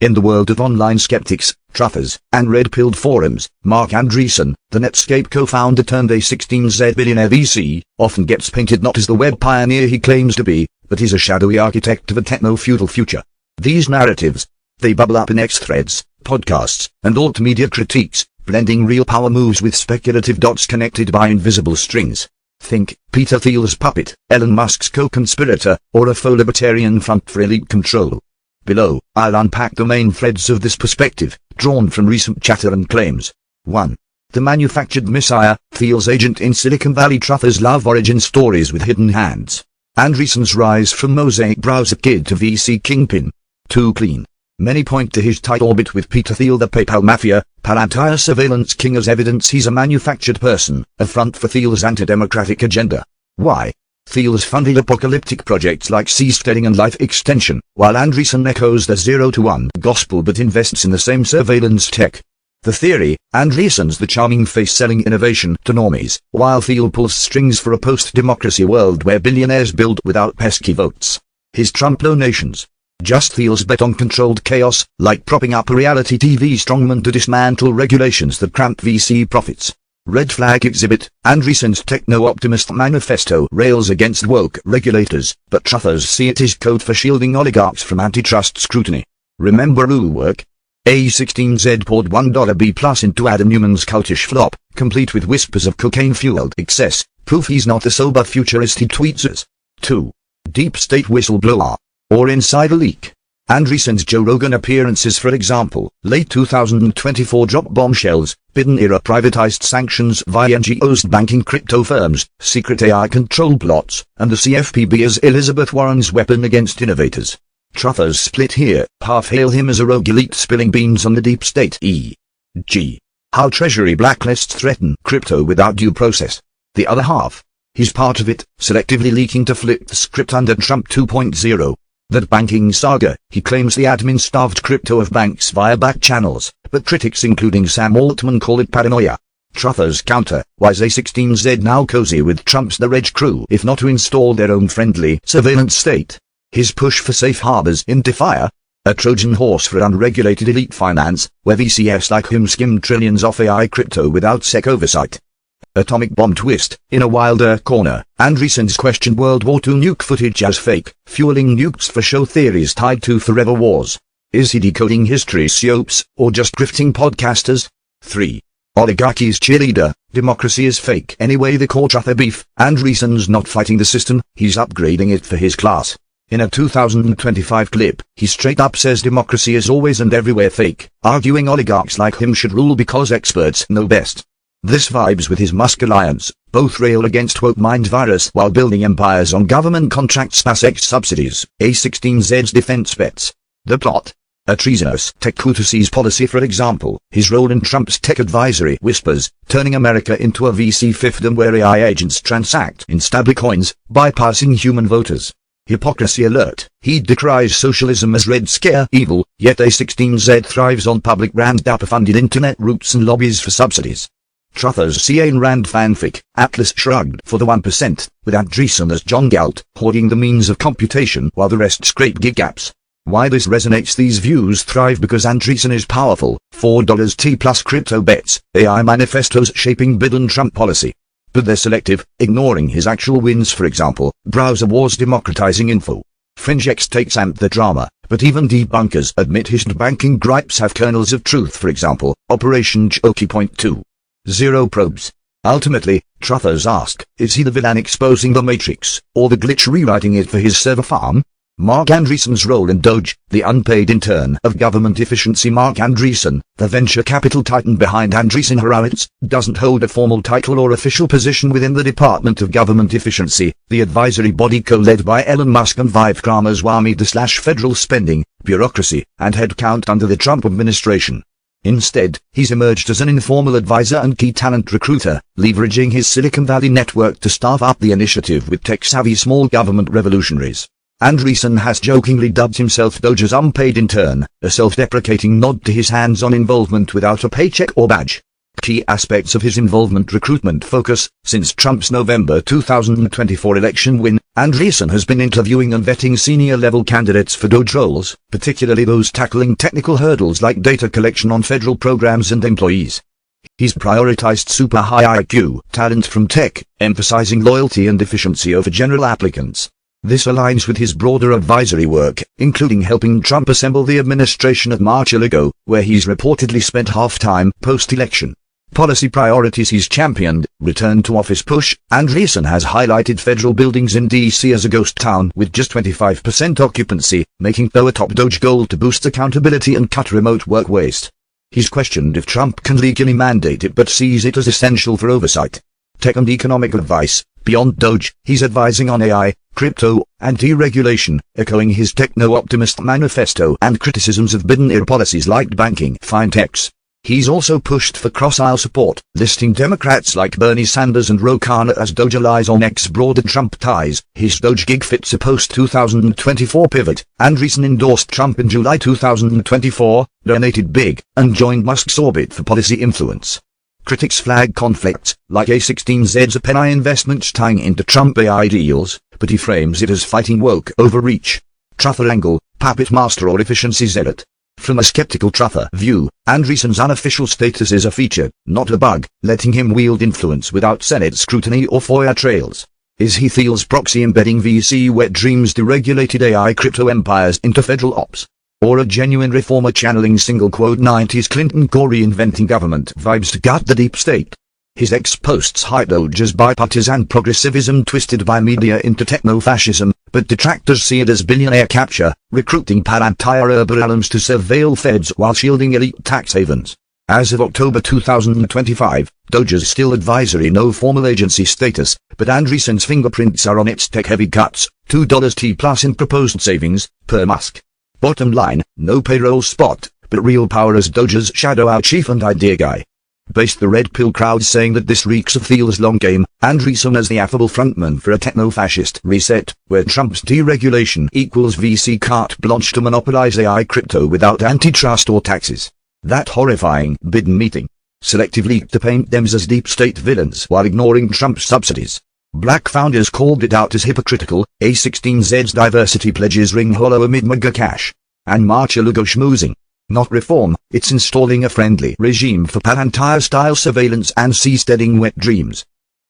In the world of online skeptics, truffers, and red-pilled forums, Marc Andreessen, the Netscape co-founder turned A16Z billionaire VC, often gets painted not as the web pioneer he claims to be, but as a shadowy architect of a techno-feudal future. These narratives, they bubble up in X-threads, podcasts, and alt-media critiques, blending real power moves with speculative dots connected by invisible strings. Think Peter Thiel's puppet, Elon Musk's co-conspirator, or a faux libertarian front for elite control. Below, I'll unpack the main threads of this perspective, drawn from recent chatter and claims. 1. The manufactured messiah, Thiel's agent in Silicon Valley. Truffers love origin stories with hidden hands. Andreessen's rise from mosaic browser kid to VC kingpin. Too clean. Many point to his tight orbit with Peter Thiel, the PayPal mafia, Palantir surveillance king, as evidence he's a manufactured person, a front for Thiel's anti-democratic agenda. Why? Thiel's funded apocalyptic projects like seasteading and life extension, while Andreessen echoes the 0 to 1 gospel but invests in the same surveillance tech. The theory: Andreessen's the charming face selling innovation to normies, while Thiel pulls strings for a post-democracy world where billionaires build without pesky votes. His Trump donations. Just Thiel's bet on controlled chaos, like propping up a reality TV strongman to dismantle regulations that cramp VC profits. Red flag exhibit: Andreessen's techno-optimist manifesto rails against woke regulators, but truffers see it as code for shielding oligarchs from antitrust scrutiny. Remember rule work? A16Z poured $1 B plus into Adam Newman's cultish flop, complete with whispers of cocaine-fueled excess, proof he's not the sober futurist he tweets as. 2. Deep state whistleblower, or insider leak. Andreessen's Joe Rogan appearances, for example, late 2024 drop bombshells, Biden-era privatized sanctions via NGOs banking crypto firms, secret AI control plots, and the CFPB as Elizabeth Warren's weapon against innovators. Truffers split here, half hail him as a rogue elite spilling beans on the deep state. E.g. how Treasury blacklists threaten crypto without due process. The other half: he's part of it, selectively leaking to flip the script under Trump 2.0. That banking saga, he claims the admin starved crypto of banks via back channels, but critics including Sam Altman call it paranoia. Truffers counter: why's A16Z now cozy with Trump's The Reg crew if not to install their own friendly surveillance state? His push for safe harbors in DeFi, a Trojan horse for unregulated elite finance, where VCs like him skim trillions off AI crypto without SEC oversight. Atomic bomb twist: in a wilder corner, Andreessen's questioned World War II nuke footage as fake, fueling nukes for show theories tied to forever wars. Is he decoding history soaps, or just grifting podcasters? 3. Oligarchy's cheerleader: democracy is fake anyway. The core truffer beef: Andreessen's not fighting the system, he's upgrading it for his class. In a 2025 clip, he straight up says democracy is always and everywhere fake, arguing oligarchs like him should rule because experts know best. This vibes with his Musk alliance, both rail against woke mind virus while building empires on government contracts /X subsidies. A16Z's defense bets. The plot: a treasonous tech coup to seize policy, for example, his role in Trump's tech advisory whispers, turning America into a VC fiefdom where AI agents transact in stablecoins, bypassing human voters. Hypocrisy alert: he decries socialism as Red Scare evil, yet A16Z thrives on public Rand DAPA-funded internet routes and lobbies for subsidies. Truffers see Ayn Rand fanfic, Atlas Shrugged for the 1%, with Andreessen as John Galt, hoarding the means of computation while the rest scrape gig apps. Why this resonates: these views thrive because Andreessen is powerful. $4 T plus crypto bets, AI manifestos shaping Biden-Trump policy. But they're selective, ignoring his actual wins, for example, browser wars democratizing info. FringeX takes amp the drama, but even debunkers admit his banking gripes have kernels of truth, for example, Operation Chokey.2. 0 probes. Ultimately, truffers ask, is he the villain exposing the Matrix, or the glitch rewriting it for his server farm? Marc Andreessen's role in Doge, the unpaid intern of government efficiency. Marc Andreessen, the venture capital titan behind Andreessen Horowitz, doesn't hold a formal title or official position within the Department of Government Efficiency, the advisory body co-led by Elon Musk and Vive Ramaswamy/federal spending, bureaucracy, and headcount under the Trump administration. Instead, he's emerged as an informal advisor and key talent recruiter, leveraging his Silicon Valley network to staff up the initiative with tech-savvy small government revolutionaries. Andreessen has jokingly dubbed himself Doge's unpaid intern, a self-deprecating nod to his hands-on involvement without a paycheck or badge. Key aspects of his involvement: recruitment focus. Since Trump's November 2024 election win, Andreessen has been interviewing and vetting senior-level candidates for DOJ roles, particularly those tackling technical hurdles like data collection on federal programs and employees. He's prioritized super high IQ talent from tech, emphasizing loyalty and efficiency over general applicants. This aligns with his broader advisory work, including helping Trump assemble the administration at Mar-a-Lago, where he's reportedly spent half-time post-election. Policy priorities he's championed: return to office push. Andreessen has highlighted federal buildings in D.C. as a ghost town with just 25% occupancy, making though a top DOJ goal to boost accountability and cut remote work waste. He's questioned if Trump can legally mandate it but sees it as essential for oversight. Tech and economic advice. Beyond DOJ, he's advising on AI, crypto, and deregulation, echoing his techno-optimist manifesto and criticisms of Biden-era policies like banking, fintechs. He's also pushed for cross-aisle support, listing Democrats like Bernie Sanders and Ro Khanna as DOJ allies on X. Broader Trump ties. His DOJ gig fits a post-2024 pivot. Andreessen endorsed Trump in July 2024, donated big, and joined Musk's orbit for policy influence. Critics flag conflicts, like A16Z's OpenAI investments tying into Trump AI deals, but he frames it as fighting woke overreach. Truther angle, puppet master or efficiency zealot. From a skeptical Truther view, Andreessen's unofficial status is a feature, not a bug, letting him wield influence without Senate scrutiny or FOIA trails. Is he Thiel's proxy embedding VC wet dreams deregulated AI crypto empires into federal ops? Or a genuine reformer channeling single quote 90s Clinton core reinventing government vibes to gut the deep state? His ex-posts hype DOJ as bipartisan progressivism twisted by media into techno-fascism, but detractors see it as billionaire capture, recruiting parantyra-liberals to surveil feds while shielding elite tax havens. As of October 2025, DOJ's still advisory, no formal agency status, but Andreessen's fingerprints are on its tech-heavy cuts, $2 plus in proposed savings, per Musk. Bottom line, no payroll spot, but real power as DOJ's shadow chief and idea guy. Based the red pill crowd saying that this reeks of Thiel's long game, Andreessen as the affable frontman for a techno-fascist reset, where Trump's deregulation equals VC carte blanche to monopolize AI crypto without antitrust or taxes. That horrifying Biden meeting selectively leaked to paint them as deep state villains while ignoring Trump's subsidies. Black founders called it out as hypocritical. A16Z's diversity pledges ring hollow amid mega cash and Mar-a-Lago schmoozing. Not reform, it's installing a friendly regime for Palantir-style surveillance and seasteading wet dreams.